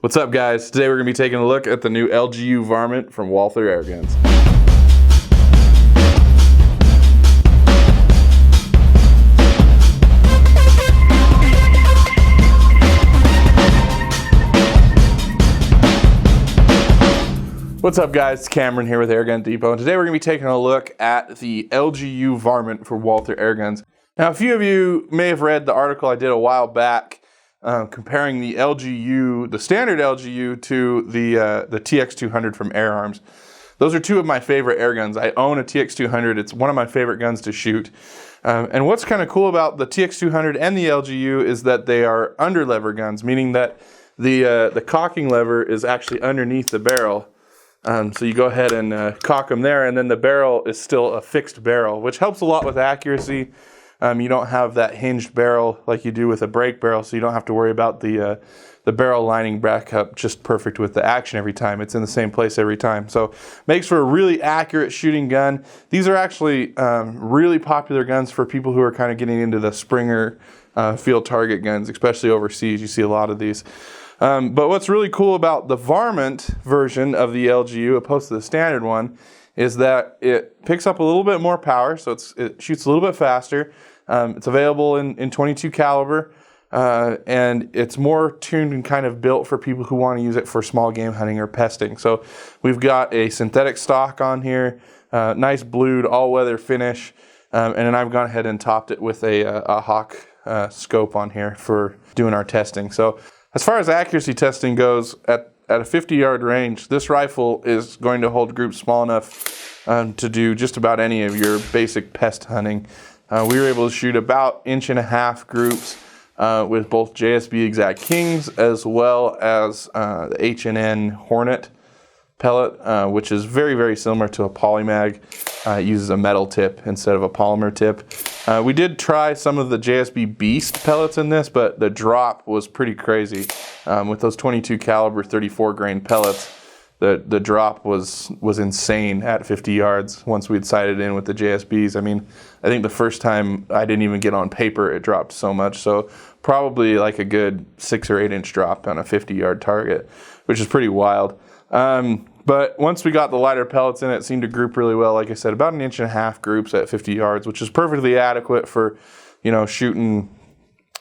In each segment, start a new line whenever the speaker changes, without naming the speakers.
What's up, guys? Today we're going to be taking a look at the new LGU Varmint from Walther Airguns. What's up, guys? It's Cameron here with Airgun Depot, and today we're going to be taking a look at the LGU Varmint for Walther Airguns. Now, a few of you may have read the article I did a while back comparing the LGU, the standard LGU, to the TX200 from Air Arms. Those are two of my favorite air guns. I own a TX200. It's one of my favorite guns to shoot. And what's kind of cool about the TX200 and the LGU is that they are underlever guns, meaning that the cocking lever is actually underneath the barrel. So you go ahead and cock them there, and then the barrel is still a fixed barrel, which helps a lot with accuracy. You don't have that hinged barrel like you do with a brake barrel, so you don't have to worry about the barrel lining back up just perfect with the action every time. It's in the same place every time. So makes for a really accurate shooting gun. These are actually really popular guns for people who are kind of getting into the Springer field target guns, especially overseas. You see a lot of these. But what's really cool about the Varmint version of the LGU opposed to the standard one is that it picks up a little bit more power, so it shoots a little bit faster. It's available in 22 caliber, and it's more tuned and kind of built for people who want to use it for small game hunting or pesting. So we've got a synthetic stock on here, nice blued all-weather finish, and then I've gone ahead and topped it with a Hawke scope on here for doing our testing. So as far as accuracy testing goes, at a 50-yard range, this rifle is going to hold groups small enough to do just about any of your basic pest hunting. We were able to shoot about 1.5-inch groups with both JSB Exact Kings as well as the H&N Hornet pellet, which is very, very similar to a polymag. It uses a metal tip instead of a polymer tip. We did try some of the JSB Beast pellets in this, but the drop was pretty crazy. With those 22 caliber 34 grain pellets, the drop was insane at 50 yards once we'd sighted in with the JSBs. I mean, I think the first time I didn't even get on paper, it dropped so much. So probably like a good 6 or 8-inch drop on a 50-yard target, which is pretty wild. But once we got the lighter pellets in, it seemed to group really well. Like I said, about 1.5 inch groups at 50 yards, which is perfectly adequate for, you know, shooting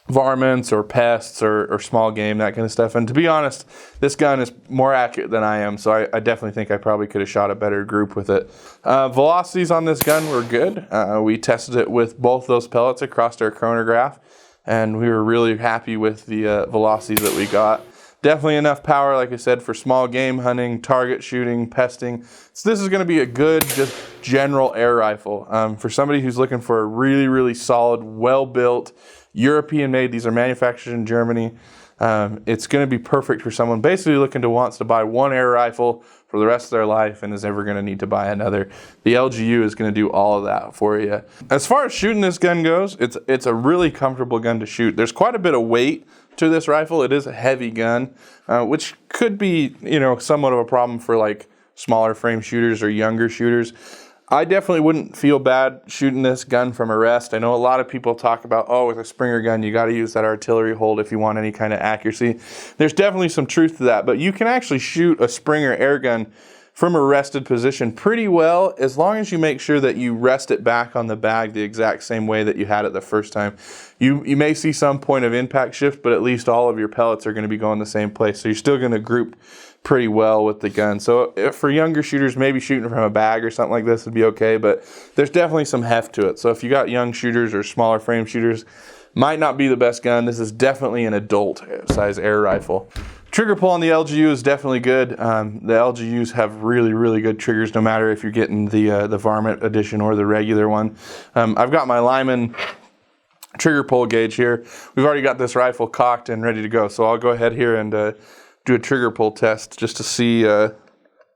varmints or pests or small game, that kind of stuff. And to be honest, this gun is more accurate than I am, so I definitely think I probably could have shot a better group with it. Velocities on this gun were good. We tested it with both those pellets across our chronograph, and we were really happy with the velocities that we got. Definitely enough power, like I said, for small game hunting, target shooting, pesting. So this is going to be a good, just general air rifle. For somebody who's looking for a really, really solid, well-built, European-made, these are manufactured in Germany. It's going to be perfect for someone basically wants to buy one air rifle for the rest of their life and is never going to need to buy another. The LGU is going to do all of that for you. As far as shooting this gun goes, it's a really comfortable gun to shoot. There's quite a bit of weight to this rifle. It is a heavy gun, which could be, you know, somewhat of a problem for like smaller frame shooters or younger shooters. I definitely wouldn't feel bad shooting this gun from a rest. I know a lot of people talk about, oh, with a Springer gun, you got to use that artillery hold if you want any kind of accuracy. There's definitely some truth to that, but you can actually shoot a Springer air gun from a rested position pretty well, as long as you make sure that you rest it back on the bag the exact same way that you had it the first time. You may see some point of impact shift, but at least all of your pellets are going to be going the same place, so you're still going to group pretty well with the gun. So if for younger shooters, maybe shooting from a bag or something like this would be okay, but there's definitely some heft to it. So if you got young shooters or smaller frame shooters, might not be the best gun. This is definitely an adult size air rifle. Trigger pull on the LGU is definitely good. The LGUs have really, really good triggers, no matter if you're getting the Varmint edition or the regular one. I've got my Lyman trigger pull gauge here. We've already got this rifle cocked and ready to go, so I'll go ahead here and do a trigger pull test just to see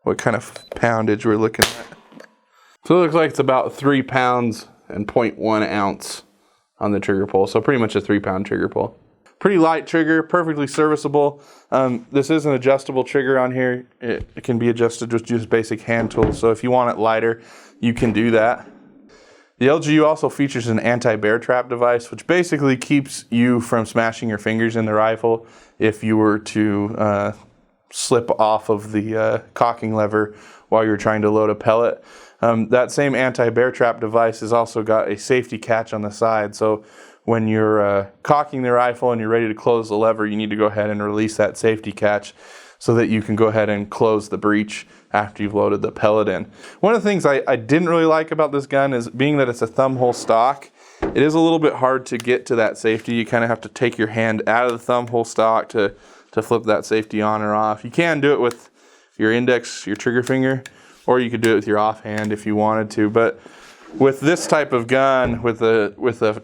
what kind of poundage we're looking at. So it looks like it's about 3 pounds and 0.1 ounce on the trigger pull, so pretty much a 3-pound trigger pull. Pretty light trigger, perfectly serviceable. This is an adjustable trigger on here. It can be adjusted with just basic hand tools, so if you want it lighter, you can do that. The LGU also features an anti-bear trap device, which basically keeps you from smashing your fingers in the rifle if you were to slip off of the cocking lever while you're trying to load a pellet. That same anti-bear trap device has also got a safety catch on the side, so when you're cocking the rifle and you're ready to close the lever, you need to go ahead and release that safety catch so that you can go ahead and close the breech after you've loaded the pellet in. One of the things I didn't really like about this gun is, being that it's a thumb hole stock, it is a little bit hard to get to that safety. You kind of have to take your hand out of the thumb hole stock to flip that safety on or off. You can do it with your index, your trigger finger, or you could do it with your offhand if you wanted to. But with this type of gun, with a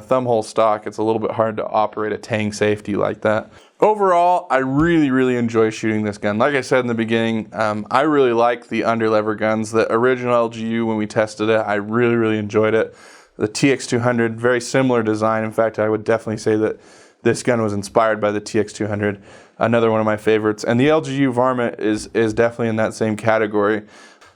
thumb hole stock, it's a little bit hard to operate a Tang safety like that. Overall, I really enjoy shooting this gun. Like I said in the beginning, I really like the underlever guns. The original LGU, when we tested it, I really enjoyed it. The TX200, very similar design. In fact, I would definitely say that this gun was inspired by the TX200, another one of my favorites. And the LGU Varmint is definitely in that same category.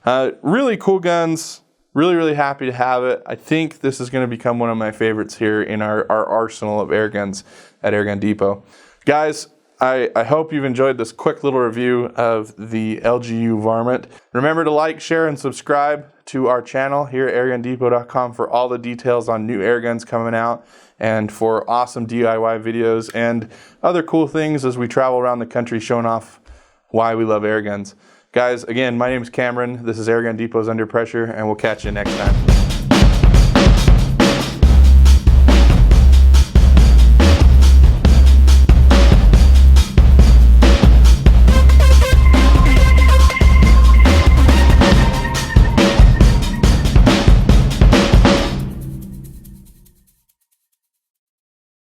Really cool guns. Really happy to have it. I think this is going to become one of my favorites here in our arsenal of air guns at Airgun Depot. Guys, I hope you've enjoyed this quick little review of the LGU Varmint. Remember to like, share, and subscribe to our channel here at airgundepot.com for all the details on new air guns coming out, and for awesome DIY videos and other cool things as we travel around the country showing off why we love air guns. Guys, again, my name is Cameron. This is Airgun Depot's Under Pressure, and we'll catch you next time.